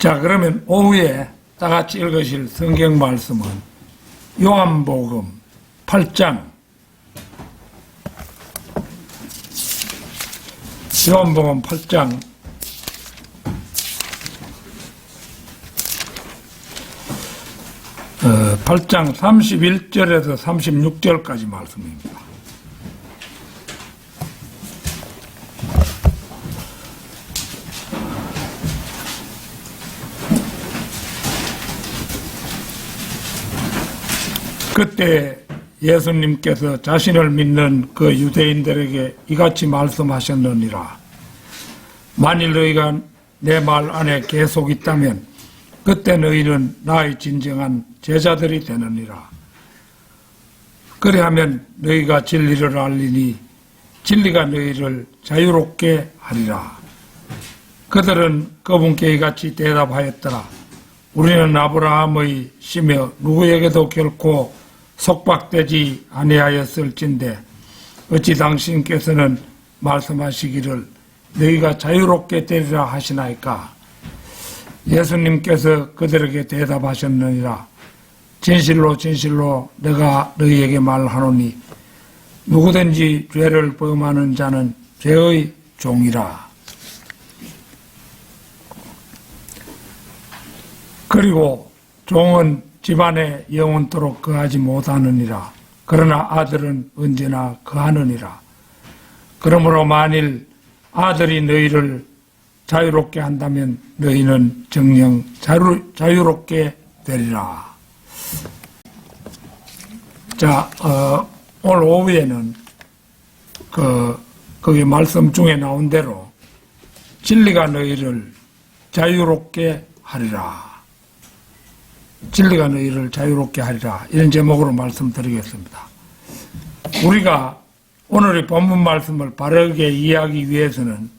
자, 그러면 오후에 다 같이 읽으실 성경 말씀은 요한복음 8장, 요한복음 8장 8장 31절에서 36절까지 말씀입니다. 그때 예수님께서 자신을 믿는 그 유대인들에게 이같이 말씀하셨느니라. 만일 너희가 내 말 안에 계속 있다면 그때 너희는 나의 진정한 제자들이 되느니라. 그리하면 너희가 진리를 알리니 진리가 너희를 자유롭게 하리라. 그들은 그분께 이같이 대답하였더라. 우리는 아브라함의 씨며 누구에게도 결코 속박되지 아니하였을진데 어찌 당신께서는 말씀하시기를 너희가 자유롭게 되리라 하시나이까. 예수님께서 그들에게 대답하셨느니라. 진실로 진실로 내가 너희에게 말하노니 누구든지 죄를 범하는 자는 죄의 종이라. 그리고 종은 집안에 영원토록 거하지 못하느니라. 그러나 아들은 언제나 거하느니라. 그러므로 만일 아들이 너희를 자유롭게 한다면 너희는 정녕 자유롭게 되리라. 자, 오늘 오후에는 거기 말씀 중에 나온 대로 진리가 너희를 자유롭게 하리라. 진리가 너희를 자유롭게 하리라. 이런 제목으로 말씀드리겠습니다. 우리가 오늘의 본문 말씀을 바르게 이해하기 위해서는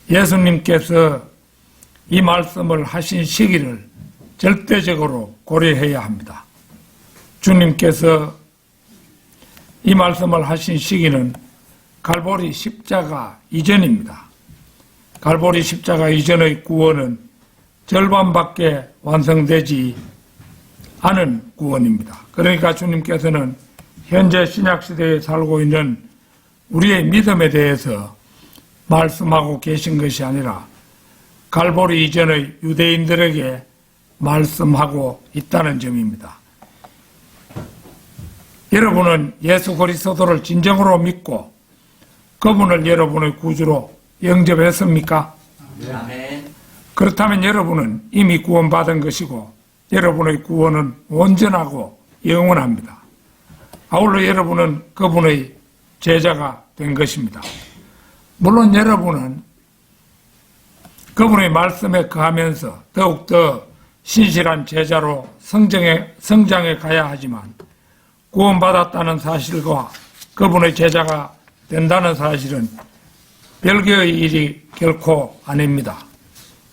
예수님께서 이 말씀을 하신 시기를 절대적으로 고려해야 합니다. 주님께서 이 말씀을 하신 시기는 갈보리 십자가 이전입니다. 갈보리 십자가 이전의 구원은 절반밖에 완성되지 않은 구원입니다. 그러니까 주님께서는 현재 신약시대에 살고 있는 우리의 믿음에 대해서 말씀하고 계신 것이 아니라 갈보리 이전의 유대인들에게 말씀하고 있다는 점입니다. 여러분은 예수 그리스도를 진정으로 믿고 그분을 여러분의 구주로 영접했습니까? 아멘. 그렇다면 여러분은 이미 구원받은 것이고 여러분의 구원은 온전하고 영원합니다. 아울러 여러분은 그분의 제자가 된 것입니다. 물론 여러분은 그분의 말씀에 거하면서 더욱더 신실한 제자로 성장해 가야 하지만 구원받았다는 사실과 그분의 제자가 된다는 사실은 별개의 일이 결코 아닙니다.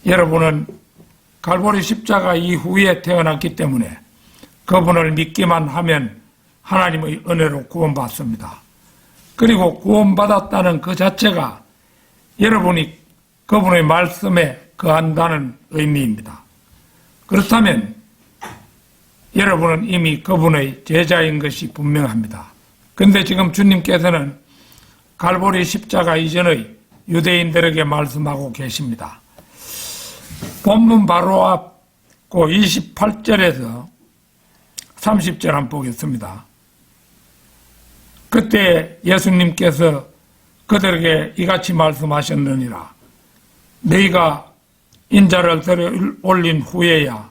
여러분은 갈보리 십자가 이후에 태어났기 때문에 그분을 믿기만 하면 하나님의 은혜로 구원받습니다. 그리고 구원받았다는 그 자체가 여러분이 그분의 말씀에 거한다는 의미입니다. 그렇다면 여러분은 이미 그분의 제자인 것이 분명합니다. 그런데 지금 주님께서는 갈보리 십자가 이전의 유대인들에게 말씀하고 계십니다. 본문 바로 앞 28절에서 30절 한번 보겠습니다. 그때 예수님께서 그들에게 이같이 말씀하셨느니라. 너희가 인자를 들여 올린 후에야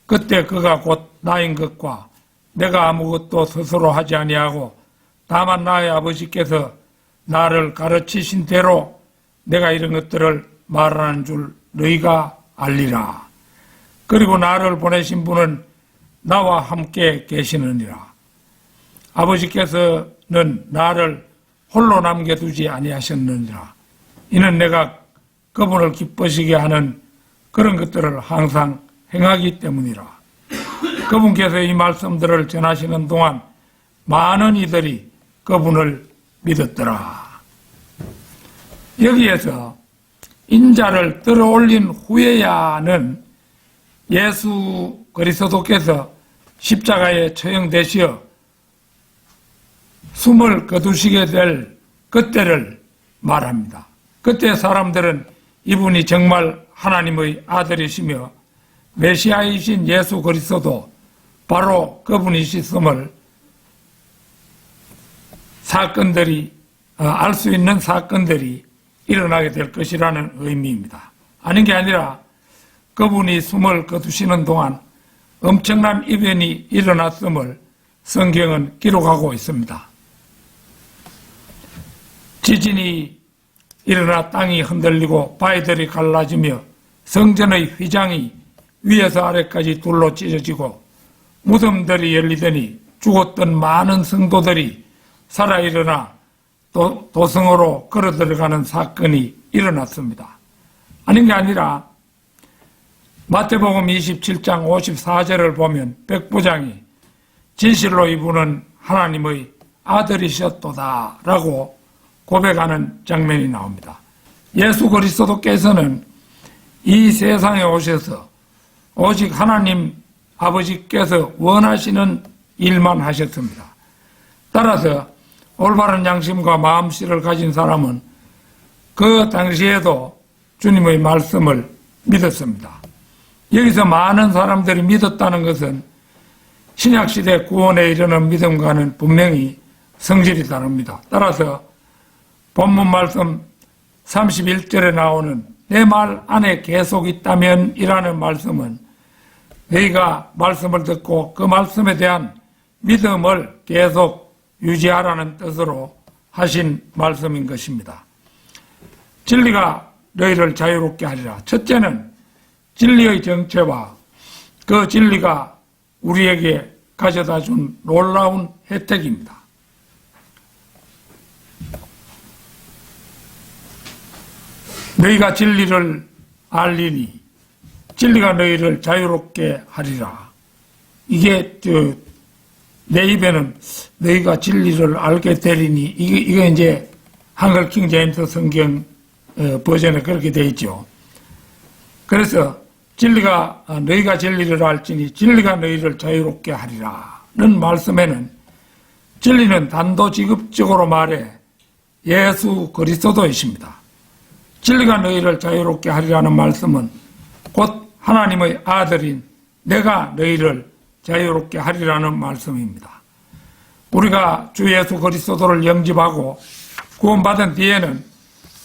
그때 그가 곧 나인 것과 내가 아무것도 스스로 하지 아니하고 다만 나의 아버지께서 나를 가르치신 대로 내가 이런 것들을 말하는 줄 너희가 알리라. 그리고 나를 보내신 분은 나와 함께 계시느니라. 아버지께서는 나를 홀로 남겨두지 아니하셨느니라. 이는 내가 그분을 기쁘시게 하는 그런 것들을 항상 행하기 때문이라. 그분께서 이 말씀들을 전하시는 동안 많은 이들이 그분을 믿었더라. 여기에서 인자를 들어올린 후에야는 예수 그리스도께서 십자가에 처형되시어 숨을 거두시게 될 그때를 말합니다. 그때 사람들은 이분이 정말 하나님의 아들이시며 메시아이신 예수 그리스도 바로 그분이셨음을 알 수 있는 사건들이 일어나게 될 것이라는 의미입니다. 아닌 게 아니라 그분이 숨을 거두시는 동안 엄청난 이변이 일어났음을 성경은 기록하고 있습니다. 지진이 일어나 땅이 흔들리고 바위들이 갈라지며 성전의 휘장이 위에서 아래까지 둘로 찢어지고 무덤들이 열리더니 죽었던 많은 성도들이 살아 일어나 도성으로 걸어 들어가는 사건이 일어났습니다. 아닌 게 아니라 마태복음 27장 54절을 보면 백부장이 진실로 이분은 하나님의 아들이셨도다 라고 고백하는 장면이 나옵니다. 예수 그리스도께서는 이 세상에 오셔서 오직 하나님 아버지께서 원하시는 일만 하셨습니다. 따라서 올바른 양심과 마음씨를 가진 사람은 그 당시에도 주님의 말씀을 믿었습니다. 여기서 많은 사람들이 믿었다는 것은 신약시대 구원에 이르는 믿음과는 분명히 성질이 다릅니다. 따라서 본문 말씀 31절에 나오는 내 말 안에 계속 있다면 이라는 말씀은 너희가 말씀을 듣고 그 말씀에 대한 믿음을 계속 유지하라는 뜻으로 하신 말씀인 것입니다. 진리가 너희를 자유롭게 하리라. 첫째는 진리의 정체와 그 진리가 우리에게 가져다 준 놀라운 혜택입니다. 너희가 진리를 알리니 진리가 너희를 자유롭게 하리라. 이게 내 입에는 너희가 진리를 알게 되리니 이게 이제 한글 킹제임스 성경 버전에 그렇게 되어 있죠. 그래서 너희가 진리를 알지니 진리가 너희를 자유롭게 하리라는 말씀에는 진리는 단도직입적으로 말해 예수 그리스도이십니다. 진리가 너희를 자유롭게 하리라는 말씀은 곧 하나님의 아들인 내가 너희를 자유롭게 하리라는 말씀입니다. 우리가 주 예수 그리스도를 영접하고 구원받은 뒤에는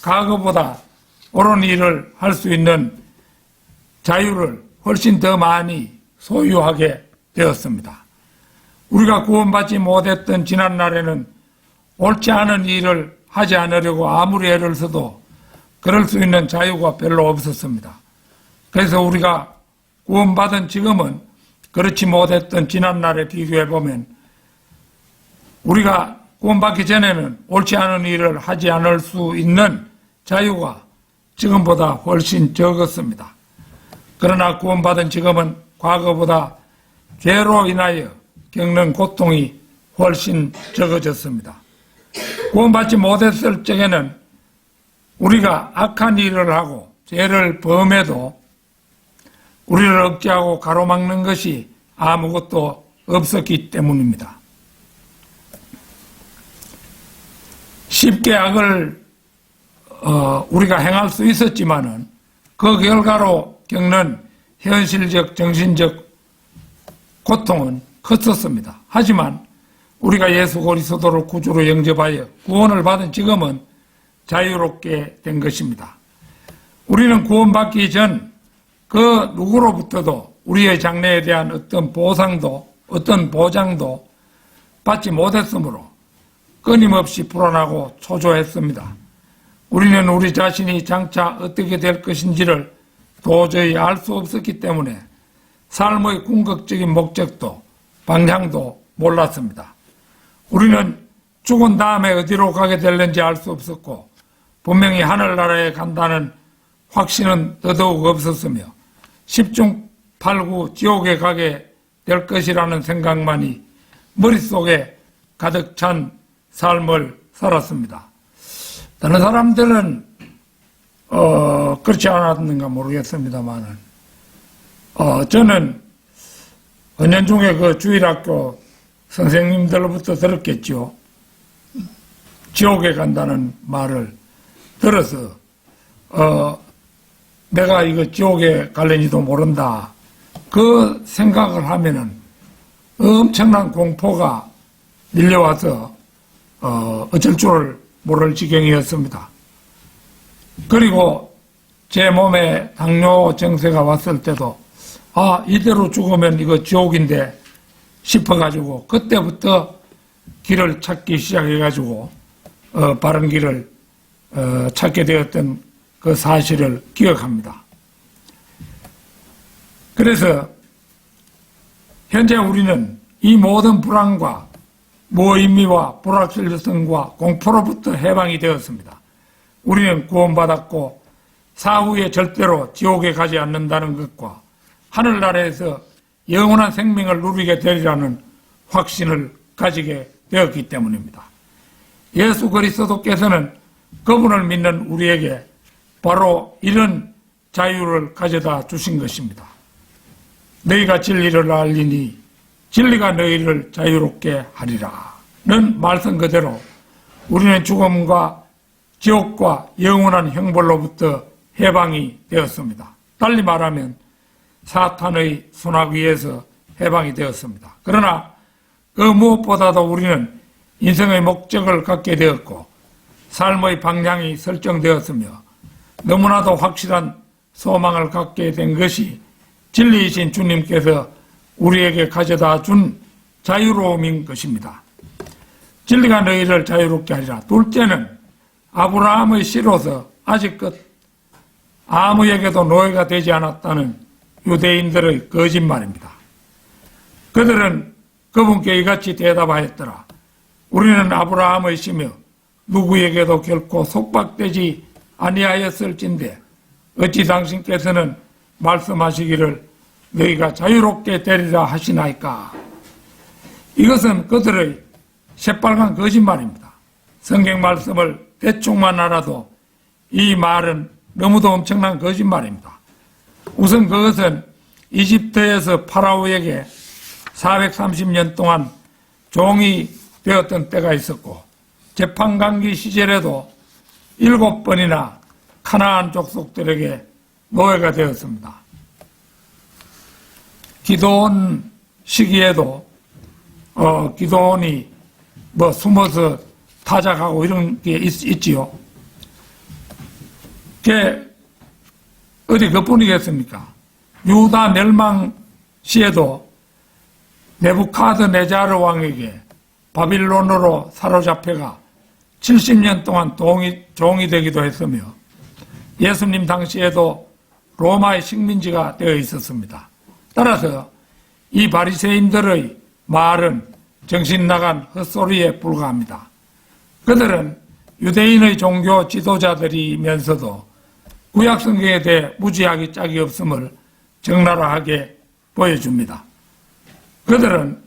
과거보다 옳은 일을 할 수 있는 자유를 훨씬 더 많이 소유하게 되었습니다. 우리가 구원받지 못했던 지난날에는 옳지 않은 일을 하지 않으려고 아무리 애를 써도 그럴 수 있는 자유가 별로 없었습니다. 그래서 우리가 구원받은 지금은 그렇지 못했던 지난날에 비교해보면 우리가 구원받기 전에는 옳지 않은 일을 하지 않을 수 있는 자유가 지금보다 훨씬 적었습니다. 그러나 구원받은 지금은 과거보다 죄로 인하여 겪는 고통이 훨씬 적어졌습니다. 구원받지 못했을 적에는 우리가 악한 일을 하고 죄를 범해도 우리를 억제하고 가로막는 것이 아무것도 없었기 때문입니다. 쉽게 악을 우리가 행할 수 있었지만은 그 결과로 겪는 현실적, 정신적 고통은 컸었습니다. 하지만 우리가 예수 그리스도를 구주로 영접하여 구원을 받은 지금은 자유롭게 된 것입니다. 우리는 구원받기 전 그 누구로부터도 우리의 장래에 대한 어떤 보상도 어떤 보장도 받지 못했으므로 끊임없이 불안하고 초조했습니다. 우리는 우리 자신이 장차 어떻게 될 것인지를 도저히 알 수 없었기 때문에 삶의 궁극적인 목적도 방향도 몰랐습니다. 우리는 죽은 다음에 어디로 가게 될는지 알 수 없었고 분명히 하늘나라에 간다는 확신은 더더욱 없었으며 10중 8구 지옥에 가게 될 것이라는 생각만이 머릿속에 가득 찬 삶을 살았습니다. 다른 사람들은 그렇지 않았는가 모르겠습니다만은, 저는 은연중에 그 주일학교 선생님들로부터 들었겠죠. 지옥에 간다는 말을 들어서, 내가 이거 지옥에 갈는지도 모른다. 그 생각을 하면은 엄청난 공포가 밀려와서, 어쩔 줄 모를 지경이었습니다. 그리고 제 몸에 당뇨 증세가 왔을 때도 이대로 죽으면 이거 지옥인데 싶어가지고 그때부터 길을 찾기 시작해가지고 바른 길을 찾게 되었던 그 사실을 기억합니다. 그래서 현재 우리는 이 모든 불안과 무의미와 불확실성과 공포로부터 해방이 되었습니다. 우리는 구원받았고 사후에 절대로 지옥에 가지 않는다는 것과 하늘나라에서 영원한 생명을 누리게 되리라는 확신을 가지게 되었기 때문입니다. 예수 그리스도께서는 그분을 믿는 우리에게 바로 이런 자유를 가져다 주신 것입니다. 너희가 진리를 알리니 진리가 너희를 자유롭게 하리라는 말씀 그대로 우리는 죽음과 지옥과 영원한 형벌로부터 해방이 되었습니다. 달리 말하면 사탄의 손아귀 위에서 해방이 되었습니다. 그러나 그 무엇보다도 우리는 인생의 목적을 갖게 되었고 삶의 방향이 설정되었으며 너무나도 확실한 소망을 갖게 된 것이 진리이신 주님께서 우리에게 가져다 준 자유로움인 것입니다. 진리가 너희를 자유롭게 하리라. 둘째는 아브라함의 씨로서 아직껏 아무에게도 노예가 되지 않았다는 유대인들의 거짓말입니다. 그들은 그분께 이같이 대답하였더라. 우리는 아브라함의 씨며 누구에게도 결코 속박되지 아니하였을진데 어찌 당신께서는 말씀하시기를 너희가 자유롭게 되리라 하시나이까. 이것은 그들의 새빨간 거짓말입니다. 성경 말씀을 대충만 알아도 이 말은 너무도 엄청난 거짓말입니다. 우선 그것은 이집트에서 파라오에게 430년 동안 종이 되었던 때가 있었고 재판관기 시절에도 7번이나 가나안 족속들에게 노예가 되었습니다. 기도원 시기에도 기도원이 숨어서 타작하고 이런 게 있지요. 그게 어디 그뿐이겠습니까? 유다 멸망 시에도 네부카드네자르 왕에게 바빌론으로 사로잡혀가 70년 동안 종이 되기도 했으며 예수님 당시에도 로마의 식민지가 되어 있었습니다. 따라서 이 바리새인들의 말은 정신 나간 헛소리에 불과합니다. 그들은 유대인의 종교 지도자들이면서도 구약 성경에 대해 무지하기 짝이 없음을 적나라하게 보여줍니다. 그들은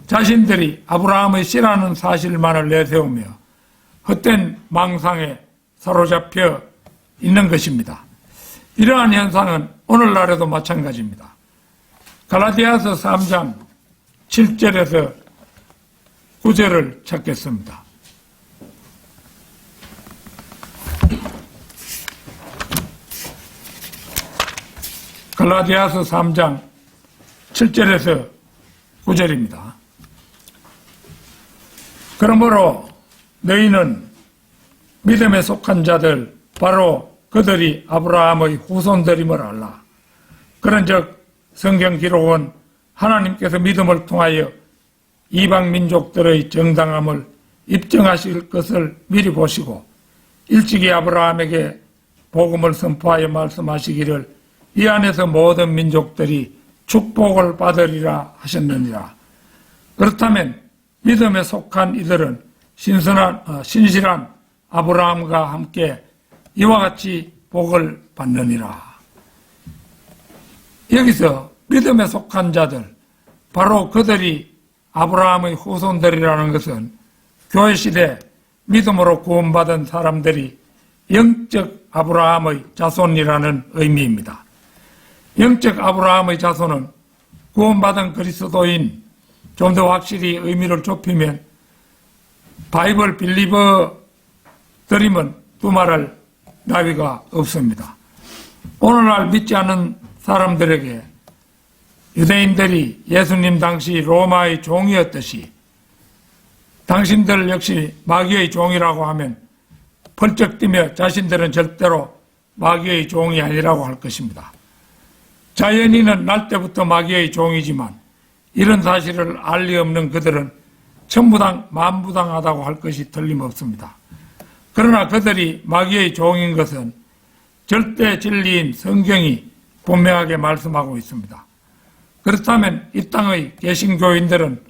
자신들이 아브라함의 씨라는 사실만을 내세우며 헛된 망상에 사로잡혀 있는 것입니다. 이러한 현상은 오늘날에도 마찬가지입니다. 갈라디아서 3장 7절에서 9절을 찾겠습니다. 갈라디아서 3장 7절에서 9절입니다. 그러므로 너희는 믿음에 속한 자들 바로 그들이 아브라함의 후손들임을 알라. 그런즉 성경 기록은 하나님께서 믿음을 통하여 이방 민족들의 정당함을 입증하실 것을 미리 보시고 일찍이 아브라함에게 복음을 선포하여 말씀하시기를 이 안에서 모든 민족들이 축복을 받으리라 하셨느니라. 그렇다면 믿음에 속한 이들은 신실한 아브라함과 함께 이와 같이 복을 받느니라. 여기서 믿음에 속한 자들, 바로 그들이 아브라함의 후손들이라는 것은 교회 시대 믿음으로 구원받은 사람들이 영적 아브라함의 자손이라는 의미입니다. 영적 아브라함의 자손은 구원받은 그리스도인, 좀 더 확실히 의미를 좁히면 바이블 빌리버들이면 두말할 나위가 없습니다. 오늘날 믿지 않는 사람들에게 유대인들이 예수님 당시 로마의 종이었듯이 당신들 역시 마귀의 종이라고 하면 펄쩍 뛰며 자신들은 절대로 마귀의 종이 아니라고 할 것입니다. 자연인은 날 때부터 마귀의 종이지만 이런 사실을 알 리 없는 그들은 천부당 만부당하다고 할 것이 틀림없습니다. 그러나 그들이 마귀의 종인 것은 절대 진리인 성경이 분명하게 말씀하고 있습니다. 그렇다면 이 땅의 개신교인들은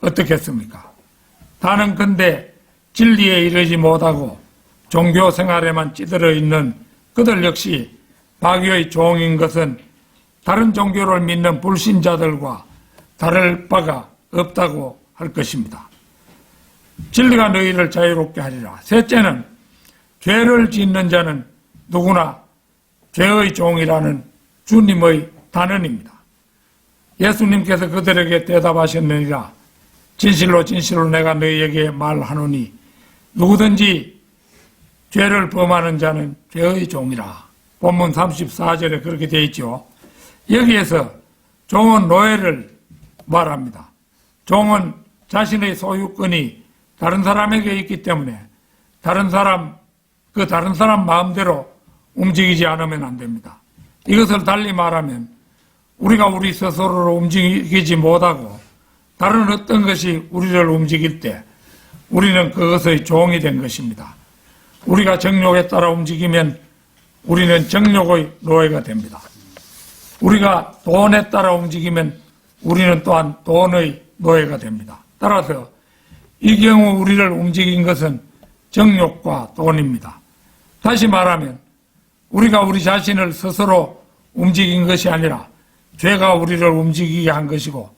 어떻겠습니까? 단언컨대 진리에 이르지 못하고 종교 생활에만 찌들어 있는 그들 역시 마귀의 종인 것은 다른 종교를 믿는 불신자들과 다를 바가 없다고 할 것입니다. 진리가 너희를 자유롭게 하리라. 셋째는 죄를 짓는 자는 누구나 죄의 종이라는 주님의 단언입니다. 예수님께서 그들에게 대답하셨느니라. 진실로 진실로 내가 너희에게 말하노니 누구든지 죄를 범하는 자는 죄의 종이라. 본문 34절에 그렇게 되어 있죠. 여기에서 종은 노예를 말합니다. 종은 자신의 소유권이 다른 사람에게 있기 때문에 다른 사람 마음대로 움직이지 않으면 안 됩니다. 이것을 달리 말하면 우리가 우리 스스로를 움직이지 못하고 다른 어떤 것이 우리를 움직일 때 우리는 그것의 종이 된 것입니다. 우리가 정욕에 따라 움직이면 우리는 정욕의 노예가 됩니다. 우리가 돈에 따라 움직이면 우리는 또한 돈의 노예가 됩니다. 따라서 이 경우 우리를 움직인 것은 정욕과 돈입니다. 다시 말하면 우리가 우리 자신을 스스로 움직인 것이 아니라 죄가 우리를 움직이게 한 것이고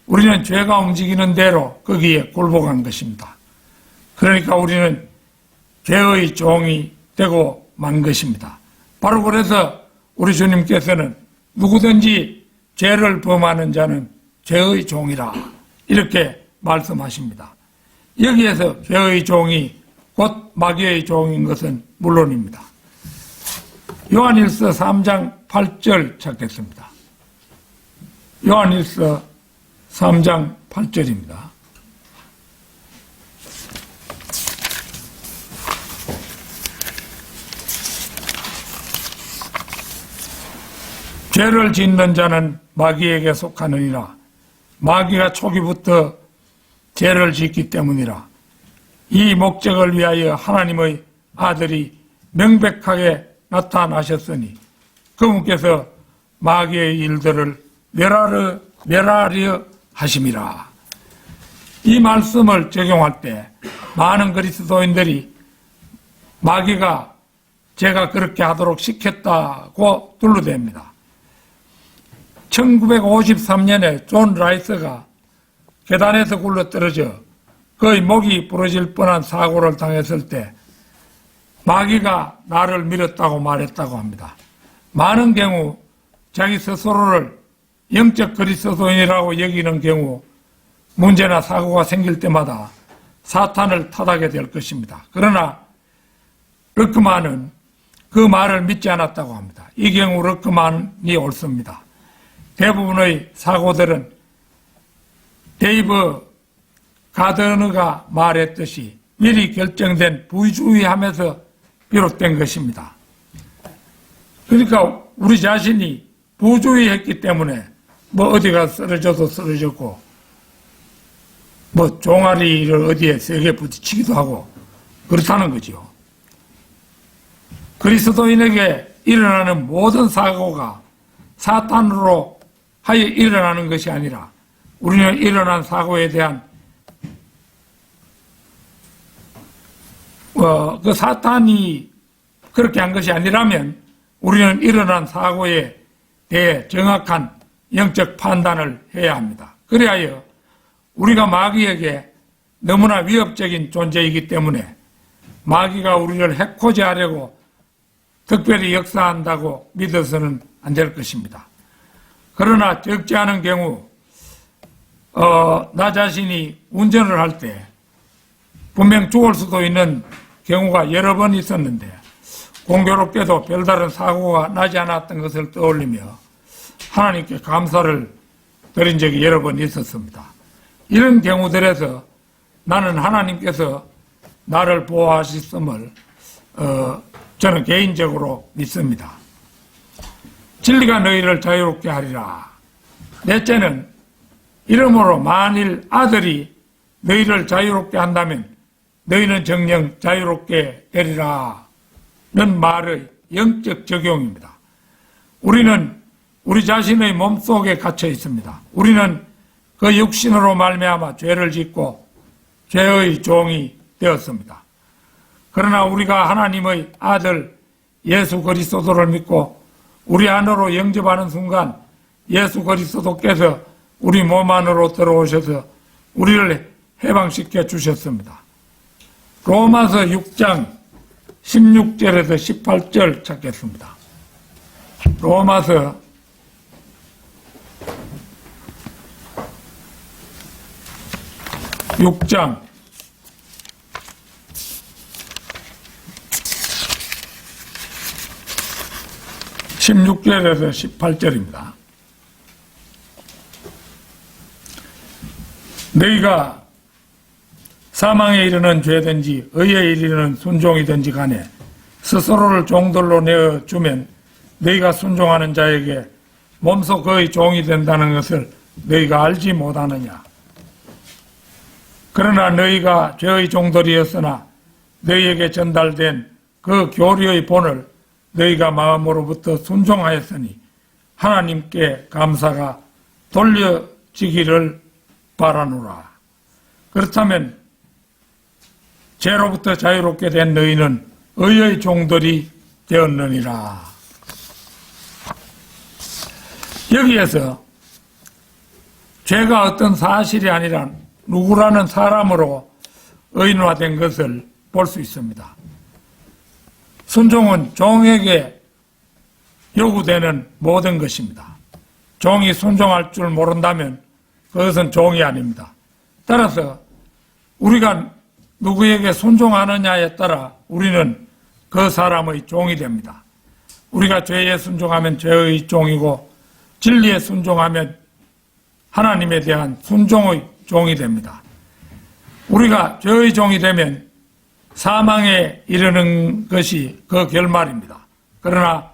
우리는 죄가 움직이는 대로 거기에 굴복한 것입니다. 그러니까 우리는 죄의 종이 되고 만 것입니다. 바로 그래서 우리 주님께서는 누구든지 죄를 범하는 자는 죄의 종이라 이렇게 말씀하십니다. 여기에서 죄의 종이 곧 마귀의 종인 것은 물론입니다. 요한일서 3장 8절 찾겠습니다. 요한일서 3장 8절입니다. 죄를 짓는 자는 마귀에게 속하느니라. 마귀가 초기부터 죄를 짓기 때문이라. 이 목적을 위하여 하나님의 아들이 명백하게 나타나셨으니 그분께서 마귀의 일들을 멸하려 하심이라. 이 말씀을 적용할 때 많은 그리스도인들이 마귀가 제가 그렇게 하도록 시켰다고 둘러댑니다. 1953년에 존 라이스가 계단에서 굴러떨어져 거의 목이 부러질 뻔한 사고를 당했을 때 마귀가 나를 밀었다고 말했다고 합니다. 많은 경우 자기 스스로를 영적 그리스도인이라고 여기는 경우 문제나 사고가 생길 때마다 사탄을 탓하게 될 것입니다. 그러나 르크만은 그 말을 믿지 않았다고 합니다. 이 경우 르크만이 옳습니다. 대부분의 사고들은 데이브 가드너가 말했듯이 미리 결정된 부주의함에서 비롯된 것입니다. 그러니까 우리 자신이 부주의했기 때문에 어디가 쓰러져도 쓰러졌고 종아리를 어디에 세게 부딪히기도 하고 그렇다는 거죠. 그리스도인에게 일어나는 모든 사고가 사탄으로 하여 일어나는 것이 아니라 우리는 일어난 사고에 대한 그 사탄이 그렇게 한 것이 아니라면 우리는 일어난 사고에 대해 정확한 영적 판단을 해야 합니다. 그리하여 우리가 마귀에게 너무나 위협적인 존재이기 때문에 마귀가 우리를 해코지하려고 특별히 역사한다고 믿어서는 안 될 것입니다. 그러나 적지 않은 경우 나 자신이 운전을 할 때 분명 죽을 수도 있는 경우가 여러 번 있었는데 공교롭게도 별다른 사고가 나지 않았던 것을 떠올리며 하나님께 감사를 드린 적이 여러 번 있었습니다. 이런 경우들에서 나는 하나님께서 나를 보호하셨음을 저는 개인적으로 믿습니다. 진리가 너희를 자유롭게 하리라. 넷째는 이러므로 만일 아들이 너희를 자유롭게 한다면 너희는 정녕 자유롭게 되리라 는 말의 영적 적용입니다. 우리는 우리 자신의 몸속에 갇혀 있습니다. 우리는 그 육신으로 말미암아 죄를 짓고 죄의 종이 되었습니다. 그러나 우리가 하나님의 아들 예수 그리스도를 믿고 우리 안으로 영접하는 순간 예수 그리스도께서 우리 몸 안으로 들어오셔서 우리를 해방시켜 주셨습니다. 로마서 6장 16절에서 18절 찾겠습니다. 로마서 6장 16절에서 18절입니다. 너희가 사망에 이르는 죄든지 의에 이르는 순종이든지 간에 스스로를 종들로 내어주면 너희가 순종하는 자에게 몸소 그의 종이 된다는 것을 너희가 알지 못하느냐. 그러나 너희가 죄의 종들이었으나 너희에게 전달된 그 교리의 본을 너희가 마음으로부터 순종하였으니 하나님께 감사가 돌려지기를 바라노라. 그렇다면 죄로부터 자유롭게 된 너희는 의의 종들이 되었느니라. 여기에서 죄가 어떤 사실이 아니라 누구라는 사람으로 의인화된 것을 볼 수 있습니다. 순종은 종에게 요구되는 모든 것입니다. 종이 순종할 줄 모른다면 그것은 종이 아닙니다. 따라서 우리가 누구에게 순종하느냐에 따라 우리는 그 사람의 종이 됩니다. 우리가 죄에 순종하면 죄의 종이고 진리에 순종하면 하나님에 대한 순종의 종이 됩니다. 우리가 죄의 종이 되면 사망에 이르는 것이 그 결말입니다. 그러나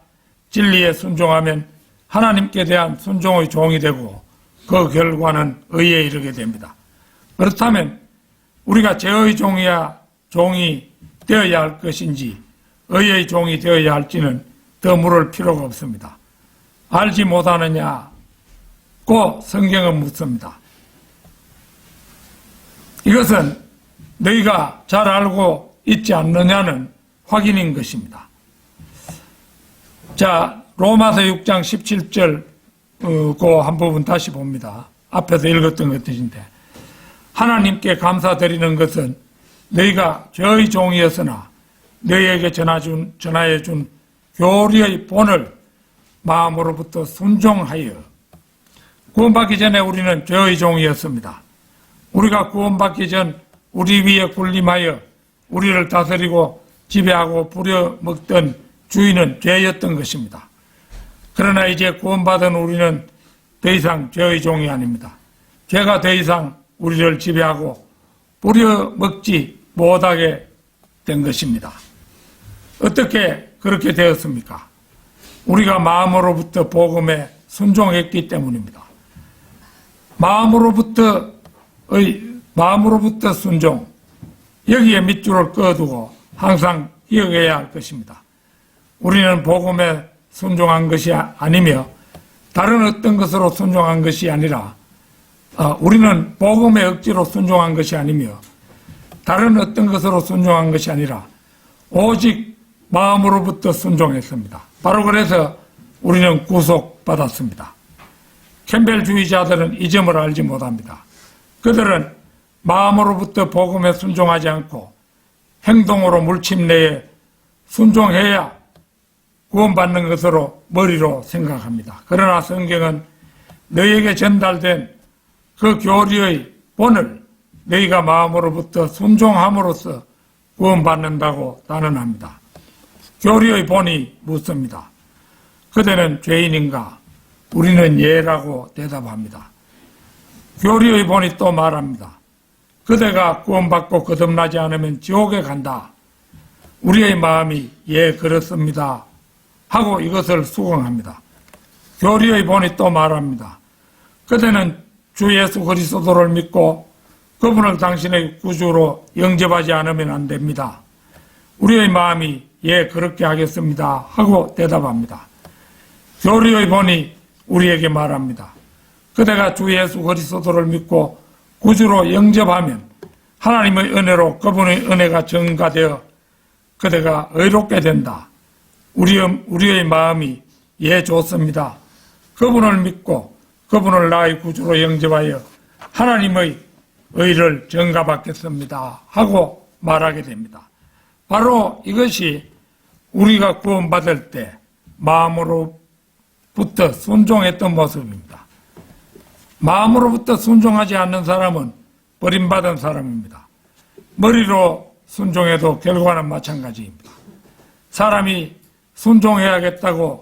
진리에 순종하면 하나님께 대한 순종의 종이 되고 그 결과는 의에 이르게 됩니다. 그렇다면 우리가 죄의 종이 되어야 할 것인지 의의 종이 되어야 할지는 더 물을 필요가 없습니다. 알지 못하느냐고 성경은 묻습니다. 이것은 너희가 잘 알고 있지 않느냐는 확인인 것입니다. 자, 로마서 6장 17절 그 한 부분 다시 봅니다. 앞에서 읽었던 것들인데 하나님께 감사드리는 것은 너희가 죄의 종이었으나 너희에게 전하여준 교리의 본을 마음으로부터 순종하여 구원받기 전에 우리는 죄의 종이었습니다. 우리가 구원받기 전 우리 위에 군림하여 우리를 다스리고 지배하고 부려먹던 주인은 죄였던 것입니다. 그러나 이제 구원받은 우리는 더 이상 죄의 종이 아닙니다. 죄가 더 이상 우리를 지배하고 부려먹지 못하게 된 것입니다. 어떻게 그렇게 되었습니까? 우리가 마음으로부터 복음에 순종했기 때문입니다. 마음으로부터 순종, 여기에 밑줄을 그어두고 항상 기억해야 할 것입니다. 우리는 복음에 순종한 것이 아니며 다른 어떤 것으로 순종한 것이 아니라 우리는 복음에 억지로 순종한 것이 아니며 다른 어떤 것으로 순종한 것이 아니라 오직 마음으로부터 순종했습니다. 바로 그래서 우리는 구속받았습니다. 캠벨주의자들은 이 점을 알지 못합니다. 그들은 마음으로부터 복음에 순종하지 않고 행동으로 물침 내에 순종해야 구원받는 것으로 머리로 생각합니다. 그러나 성경은 너희에게 전달된 그 교리의 본을 너희가 마음으로부터 순종함으로써 구원받는다고 단언합니다. 교리의 본이 묻습니다. 그대는 죄인인가? 우리는 예라고 대답합니다. 교리의 본이 또 말합니다. 그대가 구원받고 거듭나지 않으면 지옥에 간다. 우리의 마음이 예 그렇습니다 하고 이것을 수긍합니다. 교리의 본이 또 말합니다. 그대는 주 예수 그리스도를 믿고 그분을 당신의 구주로 영접하지 않으면 안 됩니다. 우리의 마음이 예 그렇게 하겠습니다 하고 대답합니다. 교리의 본이 우리에게 말합니다. 그대가 주 예수 그리스도를 믿고 구주로 영접하면 하나님의 은혜로 그분의 은혜가 증가되어 그대가 의롭게 된다. 우리의 마음이 예 좋습니다. 그분을 믿고 그분을 나의 구주로 영접하여 하나님의 의를 증가받겠습니다 하고 말하게 됩니다. 바로 이것이 우리가 구원받을 때 마음으로부터 순종했던 모습입니다. 마음으로부터 순종하지 않는 사람은 버림받은 사람입니다. 머리로 순종해도 결과는 마찬가지입니다. 사람이 순종해야겠다고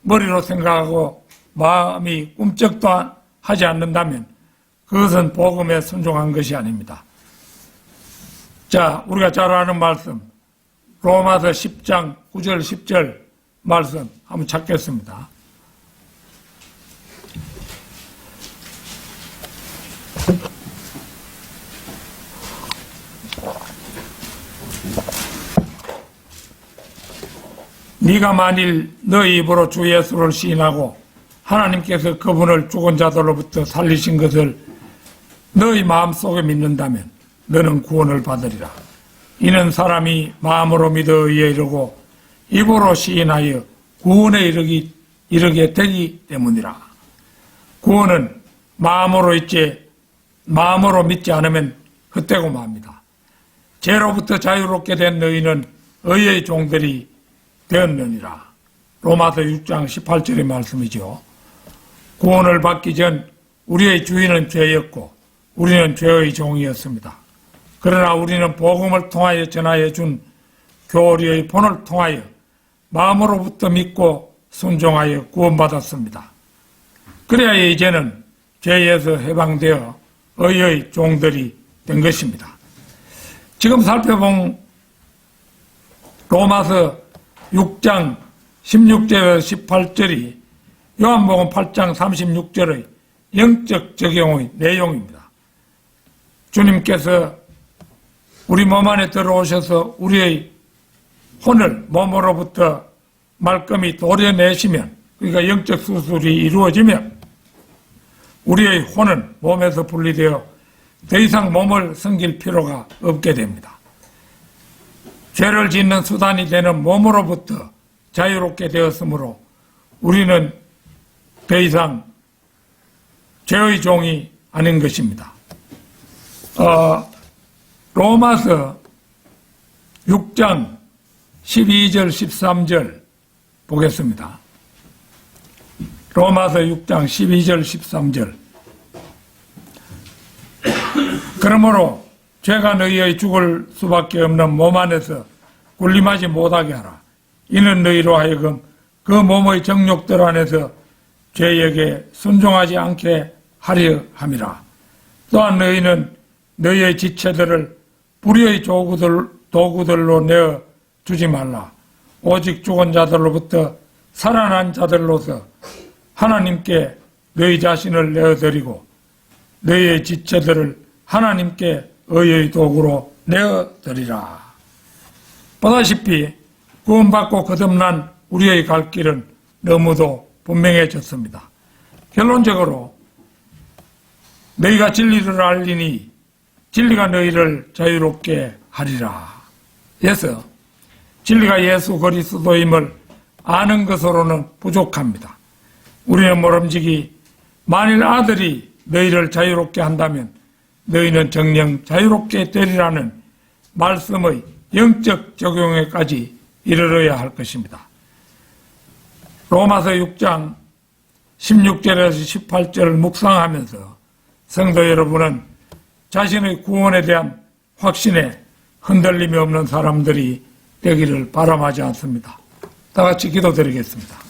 머리로 생각하고 마음이 꿈쩍도 하지 않는다면 그것은 복음에 순종한 것이 아닙니다. 자, 우리가 잘 아는 말씀 로마서 10장 9절 10절 말씀 한번 찾겠습니다. 네가 만일 너희 입으로 주 예수를 시인하고 하나님께서 그분을 죽은 자들로부터 살리신 것을 너희 마음속에 믿는다면 너는 구원을 받으리라. 이는 사람이 마음으로 믿어 의에 이르고 입으로 시인하여 구원에 이르게 되기 때문이라. 구원은 마음으로 믿지 않으면 헛되고 맙니다. 죄로부터 자유롭게 된 너희는 의의 종들이 되었느니라. 로마서 6장 18절의 말씀이죠. 구원을 받기 전 우리의 주인은 죄였고 우리는 죄의 종이었습니다. 그러나 우리는 복음을 통하여 전하여 준 교리의 본을 통하여 마음으로부터 믿고 순종하여 구원받았습니다. 그래야 이제는 죄에서 해방되어 의의 종들이 된 것입니다. 지금 살펴본 로마서 6장 16절에서 18절이 요한복음 8장 36절의 영적 적용의 내용입니다. 주님께서 우리 몸 안에 들어오셔서 우리의 혼을 몸으로부터 말끔히 도려내시면, 그러니까 영적 수술이 이루어지면 우리의 혼은 몸에서 분리되어 더 이상 몸을 섬길 필요가 없게 됩니다. 죄를 짓는 수단이 되는 몸으로부터 자유롭게 되었으므로 우리는 더 이상 죄의 종이 아닌 것입니다. 로마서 6장 12절 13절 보겠습니다. 로마서 6장 12절 13절. 그러므로 죄가 너희의 죽을 수밖에 없는 몸 안에서 군림하지 못하게 하라. 이는 너희로 하여금 그 몸의 정욕들 안에서 죄에게 순종하지 않게 하려 함이라. 또한 너희는 너희의 지체들을 불의의 도구들로 내어 주지 말라. 오직 죽은 자들로부터 살아난 자들로서 하나님께 너희 자신을 내어드리고 너희의 지체들을 하나님께 의의 도구로 내어드리라. 보다시피 구원받고 거듭난 우리의 갈 길은 너무도 분명해졌습니다. 결론적으로 너희가 진리를 알리니 진리가 너희를 자유롭게 하리라. 그래서 진리가 예수 그리스도임을 아는 것으로는 부족합니다. 우리는 모름지기 만일 아들이 너희를 자유롭게 한다면 너희는 정녕 자유롭게 되리라는 말씀의 영적 적용에까지 이르러야 할 것입니다. 로마서 6장 16절에서 18절을 묵상하면서 성도 여러분은 자신의 구원에 대한 확신에 흔들림이 없는 사람들이 되기를 바람하지 않습니다. 다 같이 기도드리겠습니다.